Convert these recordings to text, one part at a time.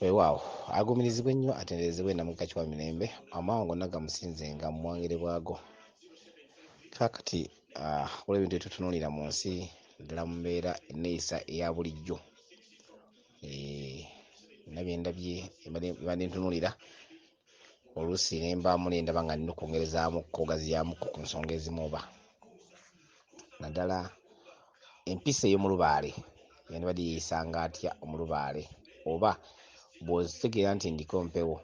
Weewaawo agumirizibwe nnyo atenderezebwe namugga kiwa mirembe amawanga gonna gamusinze nga mumwangire bwago. Kaakati waliwo ebintu byetutunuulira mu nsi ddala mu mbeera enneeyisa eya bulijjo. Nabyendabye ebadde ntunuulira oluusi ne mbaamu ne ndaba nga nina okwongerezaamuko ogaziyamuko ku nsonga ezimu oba naddala empisa ey'omulubaale yandibadde yeeyisanga atya omulubaale oba bw'ozitegeera nti ndiko mpewo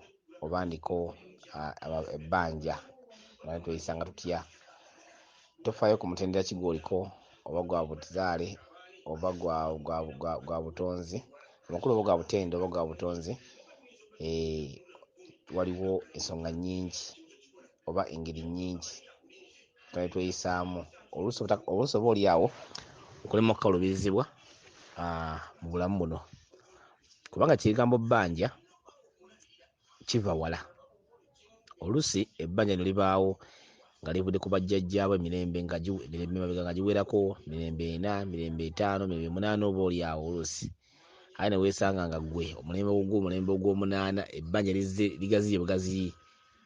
oba ndiko ebbanja naye tweyisanga tutya. Tofaayo ku mutendera ki gw'oliko oba gwa buzaale oba gwa butonzi amakulu oba gwa butende oba gwa butonzi. Waliwo ensonga nnyingi oba engeri nnyingi tweyisaamu oluusi oba oli awo okulema okukaluubirizibwa mu bulamu buno kubanga kigambo bbanja kiva wala. Oluusi ebbanja ne libaawo nga livudde ku bajjajjaabwe emirembe mabega nga giwerako mirembe 4 mirembe 5 mirembe 8 oba oli awo oluusi aye ne weesanga nga ggwe omulembe ogw'omunaana ebbanja ligaziye bugazi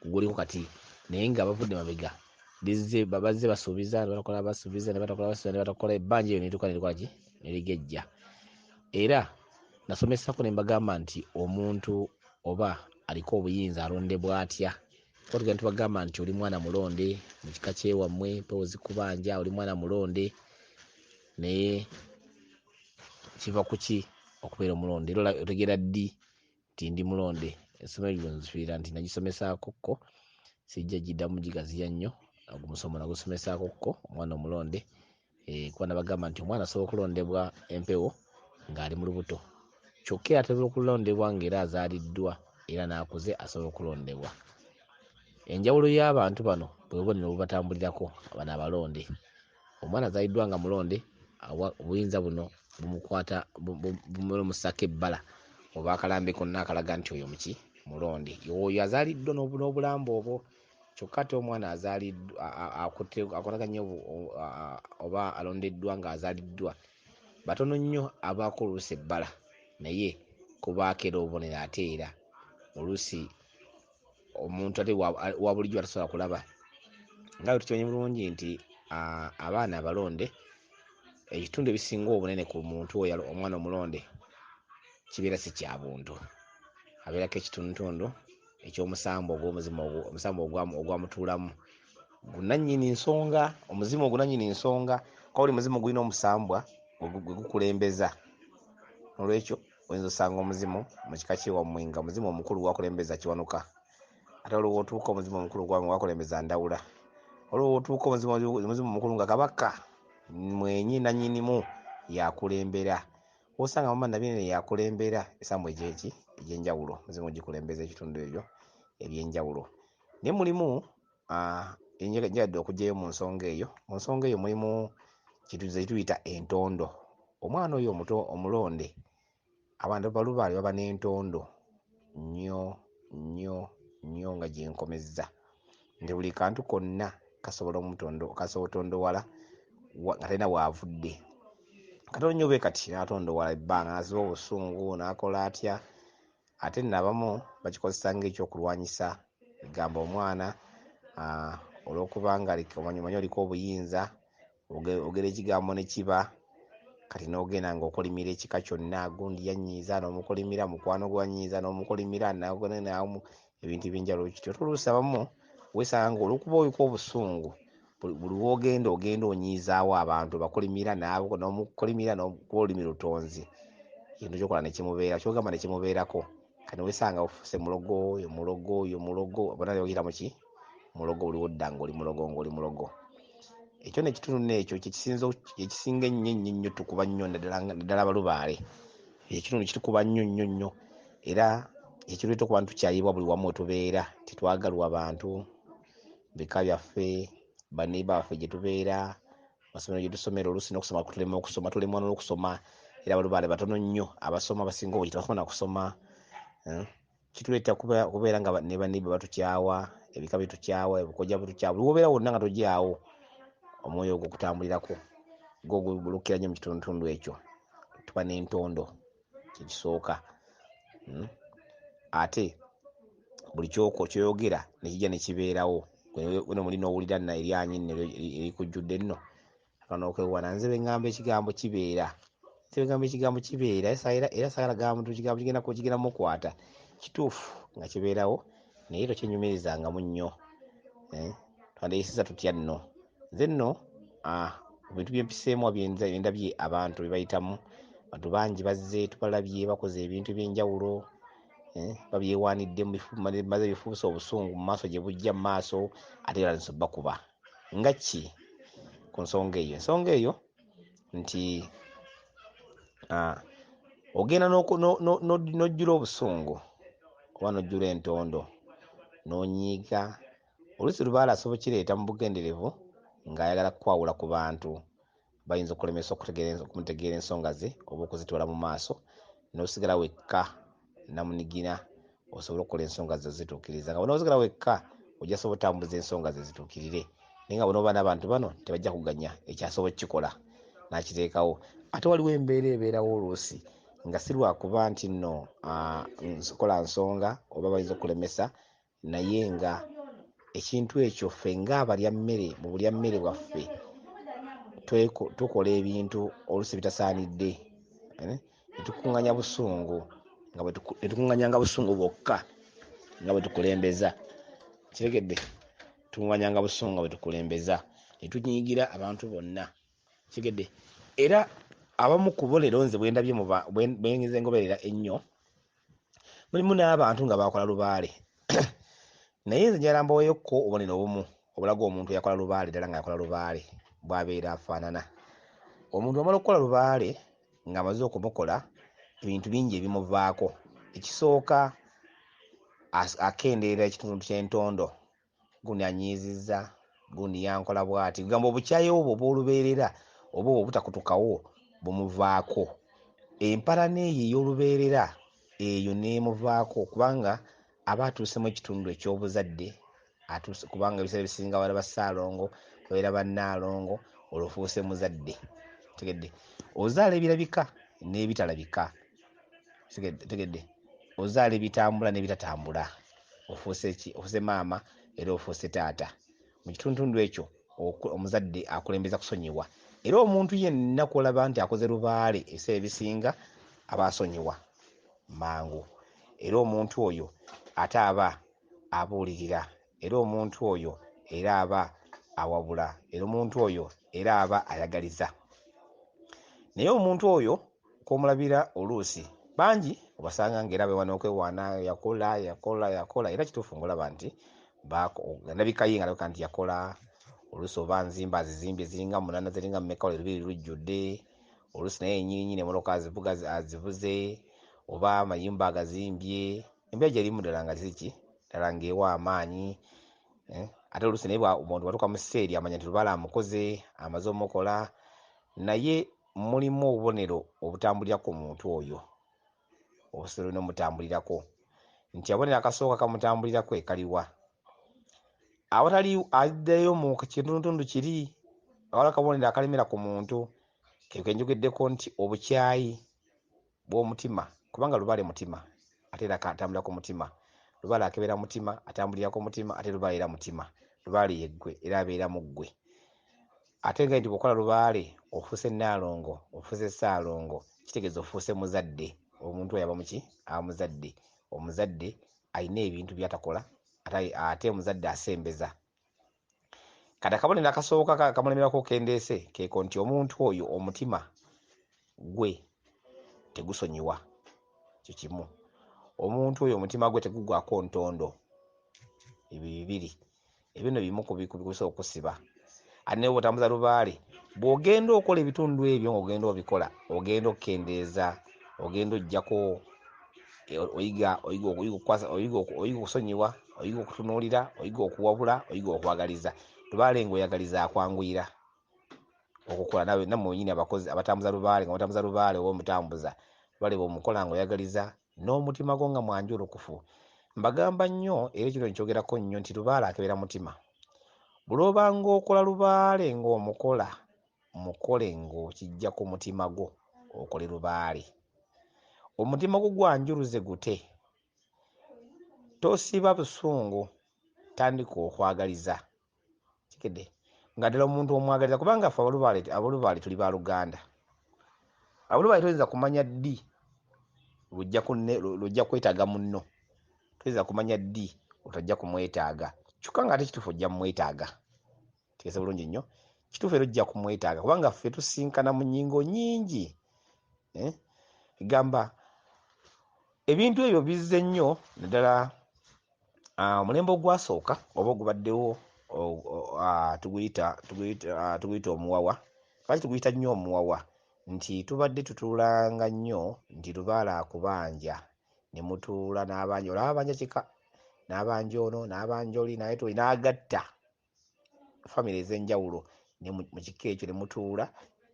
kuguliko kati naye nga bavudde mabega bazze basuubiza ne batakola ebbanja eyo netuuka nelikola neligejja. Era nasomesako ne mbagamba nti omuntu oba aliko obuyinza alondebwa atya. Kuba tugenda tubagamba nti oli mwana mulonde mu kika kyewammwe mpewo zikubanja oli mwana mulonde naye kiva ku ki okubeera omulonde. Era otegeera ddi nti ndi mulonde. Essomero lyo nzifiira nti nagisomesaako ko sijja giddamu gigaziya nnyo omusomo nagusomesaako ko omwana omulonde. Kuba nabagamba nti omwana asobola okulondebwa empewo ng'ali mu lubuto kyokka ateekwa okulondebwa ng'era azaaliddwa era n'akuze asobola okulondebwa. Enjawulo y'abantu bano bwe bubonero bubatambulirako bano abalonde. Omwana azaaliddwa nga mulonde obuyinza buno bumukwata bumumusako ebbala oba akalambe konna akalaga nti oyo muki mulonde. Oyo azaaliddwa n'obulambe obwo kyokka ate omwana azaaliddwa akolaganye oba alondeddwa ng'azaaliddwa batono nnyo abaako oluusi ebbala naye kubaako era obubonero ate era oluusi omuntu ate wa bulijjo atasobola kulaba nga bwe tukimanyi bulungi nti abaana abalonde ekitundu ebisinga obunene ku muntu oyo omwana omulonde kibeera si kya buntu, abeerako ekitundutundu eky'omusambo ogw'omuzimu omusambo ogwamutuulamu gunannyini nsonga. Omuzimu ogunannyini nsonga kwa buli muzimu gulina omusambwa gwe gukulembeza. Olwekyo oyinza osanga omuzimu mu kika kyewammwe nga omuzimu omukulu gwakulembeza Kiwanuka ate olwo wootuuka omuzimu omukulu gwakulembeza Ndawula, olwo wootuuka omuzimu omukulu nga Kabaka mwenyi nannyinimu yakulembera. Osanga mama nabinene yakulembera esambu egy'enjawulo muzimu gikulembeza ekitundu ebyo eby'enjawulo. Naye mulimu enjagadde okugyayo mu nsonga eyo. Mu nsonga eyo mulimu kituyita entondo. Omwana oyo omuto omulonde abantu balubaale baba n'entondo nnyo nnyo nnyo nga gyenkomezza nti buli kantu konna kasobola otondowala nga talina waavudde. Katono nnyo bwe kati n'atondowala ebbanga n'aziba obusungu n'akola atya. Ate n'abamu bakikozesa ng'ekyokulwanyisa egamba omwana olw'okuba nga omanyi oliko obuyinza ogera ekigambo ne kiba kati n'ogenda ng'okolimira ekika kyonna gundi yanyiiza n'omukolimira mukwano gwanyiiza n'omukolimira namu ebintu eby'enjawulo kityo. Tuluusi abamu weesanga ng'olw'okuba oliko obusungu buli w'ogenda onyiizaawo abantu bakolimira n'omukolimira n'okuba olulimi lutonzi kintu kyokola ne kimubeera kyogamba ne kimubeerako kati weesanga ofuse mulogo bona oyita muki mulogo buliwo dda ng'oli mulogo. Ekyo nekitundu n'ekyo kyekisinga ennyo tukuba nnyo naddala abalubaale. Ekitundu kitukuba nnyo era ekireeta okuba tukyayibwa buli wamu wetubeera titwagalwa bantu bika byaffe baneiba baffe gye tubeera masomero gye tusomera oluusi n'okusoma tulema okusoma tulemwa n'okusoma era abalubaale batono nnyo abasoma abasinga obwo tebafuna kusoma. Kituleeta kubeera nga ne baneiba batukyawa ebika bitukyawa ebikojja bitukyawa buli wobeera wonna nga tojaawo omwoyo ogwo okutambulirako gwo gulukira nnyo mu kitundutundu ekyo tuba n'entondo kyekisooka. ate buli kyoyogera nekijja nekibeerawo wano muli n'owulira na eryanyi nno erikujjudde nno akano okwewana nze bengamba ekigambo kibeera era saagala muntu kigambo kigenda mukwata kituufu nga kibeerawo naye tokyenyumirizangamu nnyo twandiyisiza tutya nno nze nno ebintu byempiseemu byendabye abantu bebayitamu bantu bangi bazze tubalabye bakoze ebintu ebyenjawulo babyewanidde maze bifuusa obusungu mu maaso gye bujja mu maaso ate era bakuba nga ki ku nsonga eyo nti ogenda n'ojjula obusungu oba n'ojjula entondo n'onyiiga oluusi Lubaale asobola kireeta mu bugenderevu ng'ayagala kukwawula ku bantu bayinza okulemesa okumutegeera ensonga ze oba okuzitwala mu maaso n'osigala wekka namunigina osobola okukola ensonga ze zituukiriza nga bw'onosigala wekka ojja sobola otambuza ensonga ze zituukirire naye nga bw'onoba n'abantu bano tebajja kuganya ekyasobola kukikola n'akiteekawo ate waliwo embeera ebeerawo oluusi nga si lwakuba nti nno nkola nsonga oba bayinza okulemesa naye nga ekintu ekyo ffe ng'abalya mmere mu bulya mmere bwaffe tukola ebintu oluusi bitasaanidde netukuŋŋanya busungu netukuŋŋanyanga busungu bwokka nga bwe tukulembeza kiregedde tukuŋŋanyanga busungu nga bwe tukulembeza netunyiigira abantu bonna kigedde era abamu ku bo leero nze bwendabye bwenyize ngoberera ennyo mulimu n'abantu nga bakola Lubaale naye nze njala mbaweeyokko obubonero obumu obulaga omuntu yakola Lubaale ddala nga yakola Lubaale bw'abeera afaanana. Omuntu amala okukola Lubaale ng'amaze okumukola ebintu bingi ebimuvaako. Ekisooka akendeera ekitundu ky'entondo gundi anyiizizza gundi yankola bw'ati gamba obukyayi obwo obw'olubeerera oba obutakutukawo bumuvaako empalana eyo ey'olubeerera eyo neemuvaako kubanga aba atuusemu ekitundu eky'obuzadde kubanga ebiseera ebisinga bala ba Salongo babeera ba Nalongo olufuuse muzadde tegedde ozaala ebirabika n'ebitalabika tegedde ozaala ebitambula n'ebitatambula ofuuse maama era ofuuse taata mu kitundu ekyo omuzadde akulembeza kusonyiwa era omuntu yenna kwolaba nti akoze Lubaale ebiseera ebisinga aba asonyiwa mangu era omuntu oyo ate aba abuulirira era omuntu oyo era aba awabula era omuntu oyo era aba ayagaliza naye omuntu oyo kw'omulabira oluusi bangi obasanga ng'era beewana okwewaana yakola era kituufu ng'olaba nti ndabika ye nga alabika nti yakola oluusi oba nzimba azizimbye ziringa 8 ziringa mmeka olubiri lujjudde oluusi naye ennyinyi n'emmotoka azivuze oba amayumba agazimbye embeera gy'erimu ddala nga ziki ddala ng'ewa amaanyi ate oluusi naye omuntu bwatuuka mu sseeri amanya nti Lubaale amukoze amaze omukola naye mulimu obubonero obutambulirako omuntu oyo obusobola n'omutambulirako nti abonero akasooka kamutambulirako ekaliwa awatali addayo mu kitundu kiri awala akabonero akalemera ku muntu kenjogeddeko nti obukyayi bw'omutima kubanga Lubaale mutima ate era atambulira ku mutima Lubaale akebeera mutima atambulira ku mutima ate Lubaale era mutima Lubaale yeggwe era abeera mu ggwe ate nga nti bw'okola Lubaale ofuuse Nalongo ofuuse Salongo kitegeeza ofuuse muzadde omuntu oyo aba muki amuzadde omuzadde alina ebintu by'atakola ate omuzadde asembeza kati akabonero akasooka kamulemerako kendeese keeko nti omuntu oyo omutima gwe tegusonyiwa kyo kimu omuntu oyo omutima gwe tegugwako ntondo ebyo bibiri ebino bimu ku bikusobola okusiba ate ne bw'otambuza Lubaale bw'ogenda okola ebitundu ebyo ng'ogenda obikola ogenda okukendeeza ogenda ojjako oyiga okusonyiwa oyiga okutunuulira oyiga okuwabula oyiga okwagaliza Lubaale ng'oyagaliza akwanguyira okukola nammwe wenyini abakozi abatambuza Lubaale nga batambuza Lubaale oba omutambuza Lubaale bw'omukola ng'oyagaliza n'omutima gwo nga mwanjulukufu mbagamba nnyo era ekiro nkyogerako nnyo nti Lubaale akebeera mutima buli obanga okola Lubaale ng'omukola mukole ng'okijja ku mutima gwo okole Lubaale omutima gwo gwanjuluze gute tosiba busungu tandika okwagaliza kikede nga ddala omuntu omwagaliza kubanga ffe abalubaale tuli ba Luganda. Abalubaale toyinza kumanya ddi lujja kwetaaga munno, toyinza kumanya ddi otajja kumwetaaga kyokka nga ate kituufu ojja mumwetaaga. Tegese bulungi nnyo, kituufu era ojja kumwetaaga kubanga ffe tusinkana mu nnyingo nnyingi. Gamba ebintu ebyo bizze nnyo naddala omulembe ogwasooka oba ogubaddewo tuguyita omuwawa. Lwaki tuguyita nnyo omuwawa? Nti tubadde tutuulanga nnyo nti Lubaale akubanja ne mutuula n'abanja, olaba abanja kika n'abanja ono n'abanja oli naye tuli n'agatta famire ez'enjawulo ne mu kika ekyo ne mutuula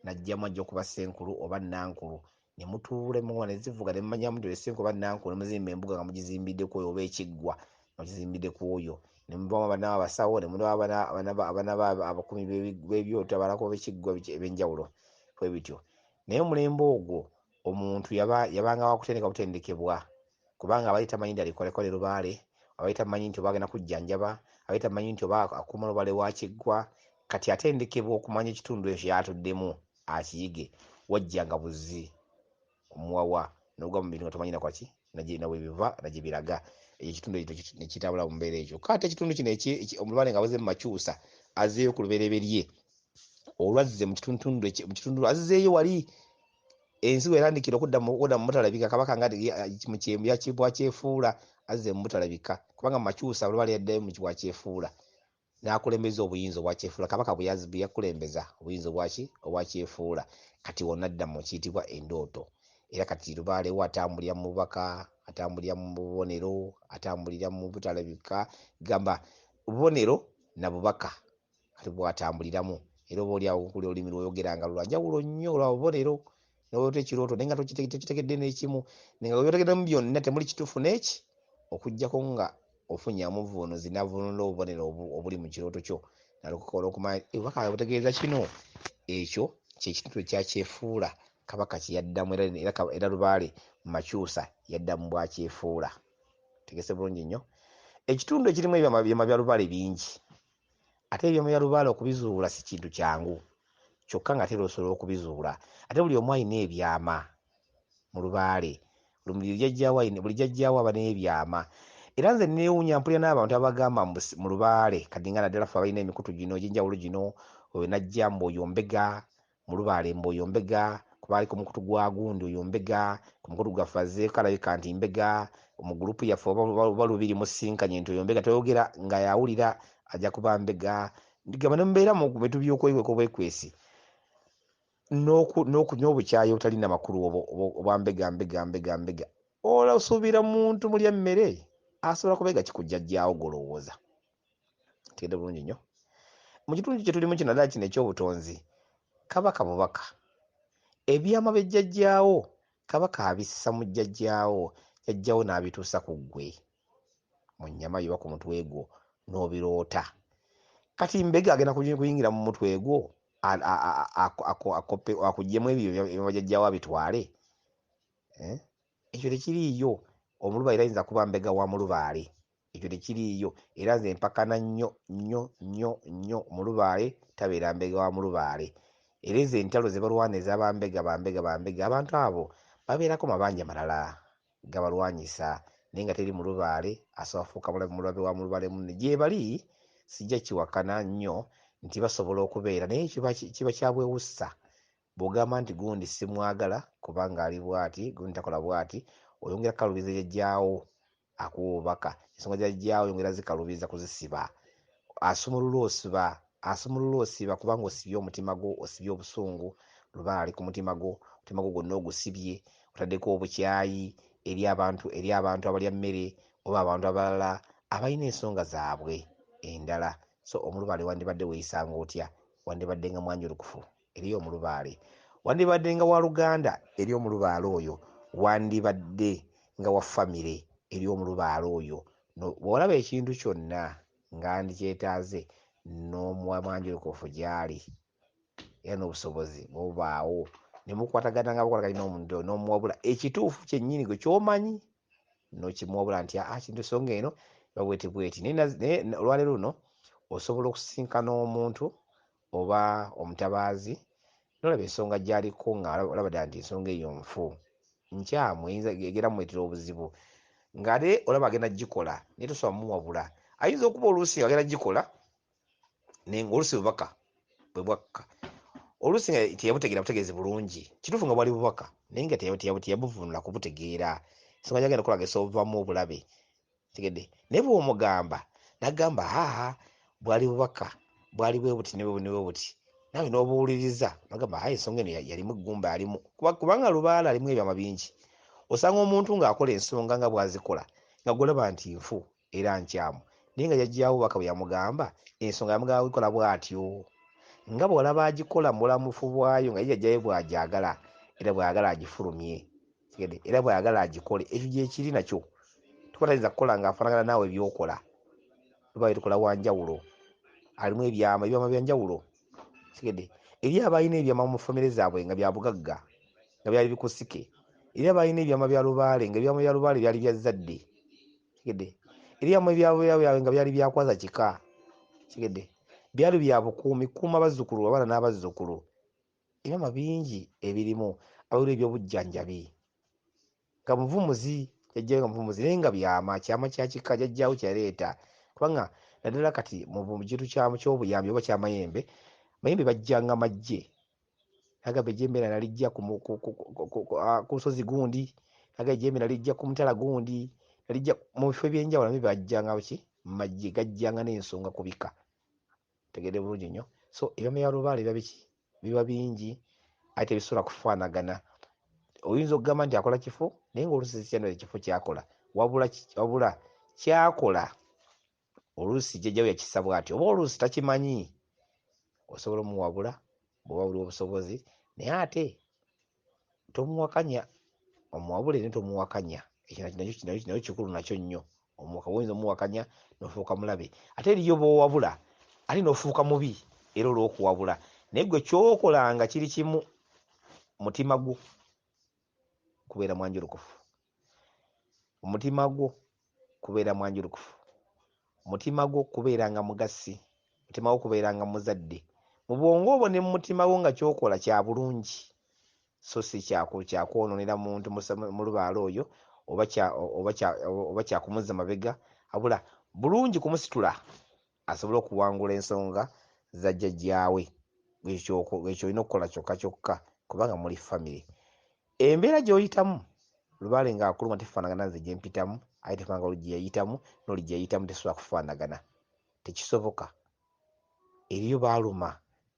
najjamu ajja okuba ssenkulu oba nankulu ne mutuula emmuwa ne zivuga ne mumanyamu nti ssenkulu oba nankulu ne muzimba embuga nga mugizimbidde ku oyo oba ekiggwa nga mugizimbidde ku oyo ne mubamu abaana b'abasawo ne mubamu abaana abakumi b'ebyoto abalako b'ekiggwa eb'enjawulo bwe bityo. Naye omulembe ogwo omuntu yabanga wakutendeka butendekebwa kubanga abaali tamanyi nti alikolekole Lubaale, abaali tamanyi nti oba agenda kujjanjaba, abaali tamanyi nti oba akuuma Lubaale wa Kiggwa. Kati atendekebwa okumanya ekitundu ekyo kyatuddemu akiyige, wajjanga buzzi omuwawa n'ogwa mu bintu nga tomanyi nakwaki nawe biva nagye biraga. Ekitundu ekyo ne kitambula mu mbeera ekyo. Kati ekitundu kino Lubaale nga buzze mu makyusa azzeeyo ku lubereberye olwazze mu kitundu azzeeyo wali ensi werandikira okudda mu butalabika kabaka nga bwakyefuula azze mu butalabika kubanga mu makyusa Lubaale yaddayo mu bwakyefuula n'akulembeza obuyinza obwakyefuula. Kabaka bwe yakulembeza obuyinza obwakyefuula kati wonna adda mu kiyitibwa endooto. Era kati Lubaale we atambulira mu bubaka, atambulira mu bubonero, atambulira mu butalabika, gamba bubonero na bubaka kati bw'atambuliramu. Era oba oli awo kuli olulimi lw'oyogeranga lwa njawulo nnyo lwa bubonero n'olwota ekirooto naye nga tokitegedde n'ekimu, naye nga byotegeddemu byonna temuli kituufu n'eki okuggyako nga ofunye amuvuunuzi n'avvuunula obubonero obuli mu kirooto kyo nalokola okumanya obubaka butegeeza kino. Ekyo kyekitundu ekyakyefuula kabaka kye yaddamu era Lubaale mu makyusa yaddamu bwakyefuula. Tegese bulungi nnyo. Ekitundu ekirimu ebyama bya Lubaale bingi ate ebyama bya Lubaale okubizuula si kintu kyangu kyokka nga tera osobola okubizuula. Ate buli omu alina ebyama mu Lubaale, buli jjajjaawo aba n'ebyama. Era nze neewuunya mpulira n'abantu abagamba mu Lubaale kati nga naddala ffe abalina emikutu gino egy'enjawulo gino najja Mboyombega mu Lubaale, Mboyombega kubaali ku mukutu gwa Gundi Oyombega, ku mukutu gwaffe azzeeko alabika nti Mbega, mu gurupu yaffe oba lubiri musinkanye nti Oyombega toyogera nga yawulira ajja kuba Mbega. Ndigamba ne mubeera mu bintu by'okwekweka obwekwesi n'obukyayi obutalina makulu oba Mbega osuubira muntu mulya mmere asobola kubeega kikujjajjaawo golowooza. Tegedde bulungi nnyo. Mu kitundu kye tulimu kino ddala kino eky'obutonzi kabaka bubaka ebyama by'ejjajjaawo kabaka abissa mu jjajjaawo n'abituusa ku ggwe mu nnyama yo ku mutwe gwo n'obiroota. Kati Mbega agenda kuyingira mu mutwe gwo akuggyemu ebyo ebyamajjajjaawo abitwale. Ekyo tekiriiyo. Omulubaale ayinza kuba Mbega wa mu Lubaale, ekyo tekiriiyo. Era nze mpakana nnyo mu Lubaale tabeera Mbega wa mu Lubaale. Era ezo entalo ze balwana ez'abambega abantu abo babeerako mabanja malala gabalwanyisa naye nga teri mu Lubaale asobola kufuuka mulabe wa mu Lubaale munne. Gye bali sijja kiwakana nnyo nti basobola okubeera naye kiba kyabwewussa bw'ogamba nti gundi simwagala kubanga ali bw'ati gundi takola bw'ati oyongera kalubiza jjajjaawo akuwa obubaka. Ensonga jjajjaawo oyongera zikalubiza kuzisiba. Asumulula osiba kubanga osibye omutima gwo, osibye obusungu. Lubaale ali ku mutima gwo, omutima gwo gwonna ogusibye otaddeko obukyayi eri abantu abalya mmere oba abantu abalala abalina ensonga zaabwe endala. So Omulubaale wandibadde weeyisanga otya? Wandibadde nga mwanjulukufu eri Omulubaale, wandibadde nga wa Luganda eri Omulubaale oyo, wandibadde nga wa famire eri Omulubaale oyo. Bw'olaba ekintu kyonna nga ndikyetaaze n'omuwa mwanjulukufu gy'ali era n'obusobozi bw'obaawo ne mukwatagana nga bukwatagana n'omuntu n'omuwabula ekituufu kyennyini gwe ky'omanyi n'okimuwabula nti kintu ensonga eno babwete bweti naye olwaleero luno osobola okusinkana omuntu oba omutabaazi nolaba ensonga gy'aliko nga olaba ddala nti ensonga eyo nfu nkyamu egera mumwetera obuzibu ng'ate olaba agenda gikola naye tosobola muwabula. Ayinza okuba oluusi agenda gikola naye ng'oluusi bubaka bwe bwakka oluusi nga teyabutegeera butegeezi bulungi kituufu nga bwali bubaka naye nga teyabuvunula kubutegeera ensonga gyagenda kukola gesovamu obulabe tegedde naye bw'omugamba n'agamba bwali bubaka bwali bwe buti ne bwe buti nawe n'obuwuliriza bagamba ensonga eno yalimu eggumba alimu kubanga Lubaale alimu ebyama bingi. Osanga omuntu ng'akola ensonga nga bw'azikola nga golaba nti nfu era nkyamu naye nga yajjawo bubaka bwe yamugamba ensonga yamugamba bikola bw'atyo nga bw'olaba agikola mulamufu bwayo nga yajjayo bw'agyagala era bw'ayagala agifulumye era bw'ayagala agikole ekyo gyekiri nakyo tukwatayinza kukola ng'afaanagana naawe ebyokola Lubaale tukola wanjawulo alimu ebyama bya njawulo tegedde eri abalina ebyama mu famire zaabwe nga bya bugagga nga byali bikusike eri abalina ebyama bya Lubaale nga ebyama bya Lubaale byali bya zadde tegedde eri abamu ebyabwe nga byali byakwaza kika tegedde byali bya bukuumi kuuma bazzukulu abaana n'abazzukulu ebyama bingi ebirimu abawula ebyobujjanjabi nga muvumuzi yajjayo nga muvumuzi naye nga kyama kya kika jajjawo kyaleeta kubanga naddala kati mu kintu ky'obuyambi oba kyamayembe mayembe bajjanga MUJJE agamba ejjembe nalijja ku lusozi gundi agamba ejjembe nalijja ku mutala gundi nalijja mu bifo ebyenjawulo naye bajjanga MUJJE gajjanga n'ensonga kubika tegedde bulungi nnyo. So ebyama bya Lubaale biba bingi ate tebisobola kufaanagana. Oyinza okugamba nti akola kifo naye ng'oluusi sikyano ekifo kyakola wabula kyakola oluusi jjajjawo yakissa bw'atyo oba oluusi takimanyi osobola omuwabula bw'oba buli obusobozi naye ate tomuwakanya omuwabule naye tomuwakanya ekyo nakyo kikulu nakyo nnyo oyinza omuwakanya n'ofuuka mulabe ate eriyo b'owabula ate n'ofuuka mubi era olw'okuwabula naye gwe kyokolanga kiri kimu mutima gwo kubeera mwanjulukufu omutima gwo kubeera mwanjulukufu mutima gwo kubeeranga mugasi mutima gwo kubeeranga muzadde mu bwongo obwo ne mu mutima gwo nga kyokola kya bulungi so si kyakwononera muntu mu Lubaale oyo oba kyakumuzza mabega abula bulungi kumusitula asobole okuwangula ensonga za jjajjaawe ekyo olina okukola kyokka kubanga muli famire embeera gy'oyitamu Lubaale ng'akuluma tefaanagana nze gye mpitamu ate tefaanagana oluggi yayitamu n'oluggi yayitamu tesobola kufaanagana tekisoboka. Eriyo baaluma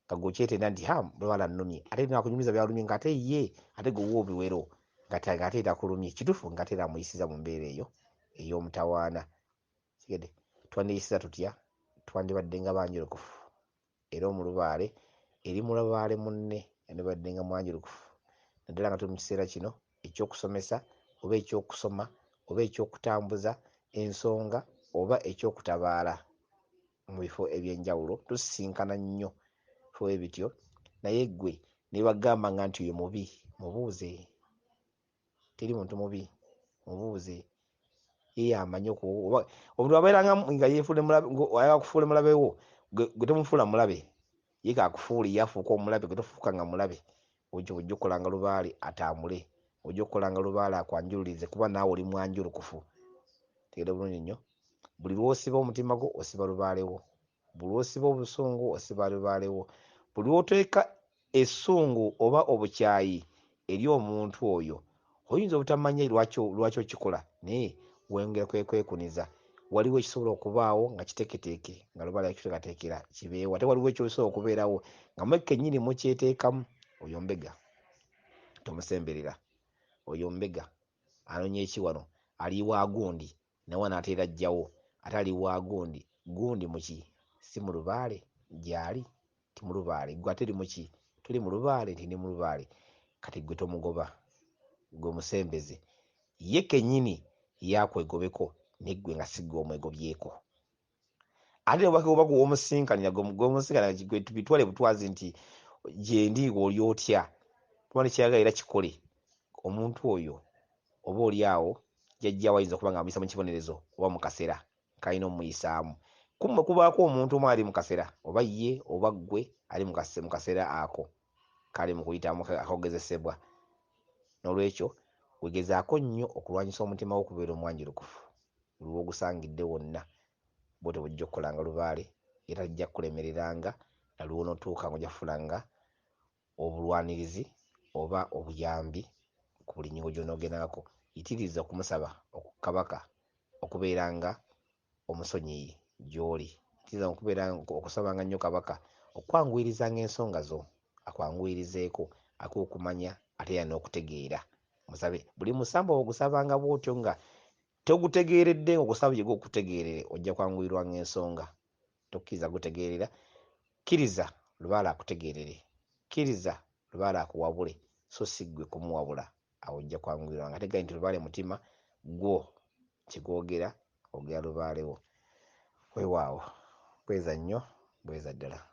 nga gwokyetenda nti Lubaale annumye ate nakunyumiza byalumye ng'ate ye ate gwe obiwero ng'ate takulumye kituufu ng'ate era amuyisiza mu mbeera eyo ey'omutawaana kigede twandiyisiza tutya twandibadde nga banjulukufu era mu Lubaale eri mu Lubaale munne yandibadde nga mwanjulukufu naddala nga tuli mu kiseera kino ekyokusomesa oba ekyokusoma oba ekyokutambuza ensonga oba ekyokutabaala mu bifo ebyenjawulo tusisinkana nnyo bifo bityo naye ggwe ne bagamba nga nti oyo mubi mubuuze teri muntu mubi mubuuze ye amanyi omuntu abeeranga nga ayagala kufuula mulabe wo gwe tomufuula mulabe ye kakufuule ye afuuka omulabe gwe tofuukanga mulabe ojja okukolanga Lubaale atambule ojja okukolanga Lubaale akwanjululize kuba naawe oli mwanjulukufu tegedde bulungi nnyo buli lw'osiba omutima gwo osiba Lubaale wo buli lw'osiba obusungu osiba Lubaale wo buli lw'oteeka essungu oba obukyayi eri omuntu oyo oyinza obutamanya lwaki okikola naye wengera kwekuniza waliwo ekisobola okubaawo nga kiteeketeeke nga Lubaale yakiteekateekera kibeewo ate waliwo ekyosobola okubeerawo nga mwe kennyini mukyeteekamu oyo mbega tomusemberera oyo mbega anonya eki wano ali wa gundi nawe n'ateera ajjawo ate ali wa gundi muki si mu Lubaale gyali ti mu Lubaale gwe ate eri muki tuli mu Lubaale nti ndi mu Lubaale kati gwe tomugoba gwe musembeze ye kennyini yakwegobeko neggwe nga si gwe omwegobyeko ate oba womusinkanira gwemusinkanira gwe tubitwale butwazi nti gye ndi oli otya kuba nekyagala era kikole omuntu oyo oba oli awo jajja wayinza okuba nga amuyisa mu kibonerezo oba mu kaseera kalina omuyisaamu. Kumwe kubaako omuntu omu ali mu kaseera oba ye oba ggwe ali mu kaseera ako kali mu kuyitamu akogezesebwa. N'olwekyo wegezaako nnyo okulwanyisa omutima wo okubeera omwanjulukufu buli lw'ogusangidde wonna, bw'otyo bujja okukolanga lubaale era tajja kukulemereranga na lw'onootuuka ng'ojja kufulanga obulwanirizi oba obuyambi ku buli nnyingo gy'onoogendako. Yitiriza okumusaba kabaka okubeeranga omusonyiyi gy'oli. Yitiriza okusabanga nnyo kabaka okwanguyirizanga ensonga zo, akwanguyirizeeko, okumanya ate era n'okutegeera. Musabe buli musamba ogusabanga bw'otyo nga togutegeeredde ng'ogusaba gye gw'okutegeerere, ojja kwanguyirwanga ensonga. Tokkiriza gutegeerera, kkiriza lubaale akutegeerere, kkiriza lubaale akuwabule, so si ggwe kumuwabula. Awo ojja kwanguyirwanga. Ate gali nti lubaale mutima gwo kigwogera, ogera lubaale wo. Weewaawo, bweza nnyo, bweza ddala.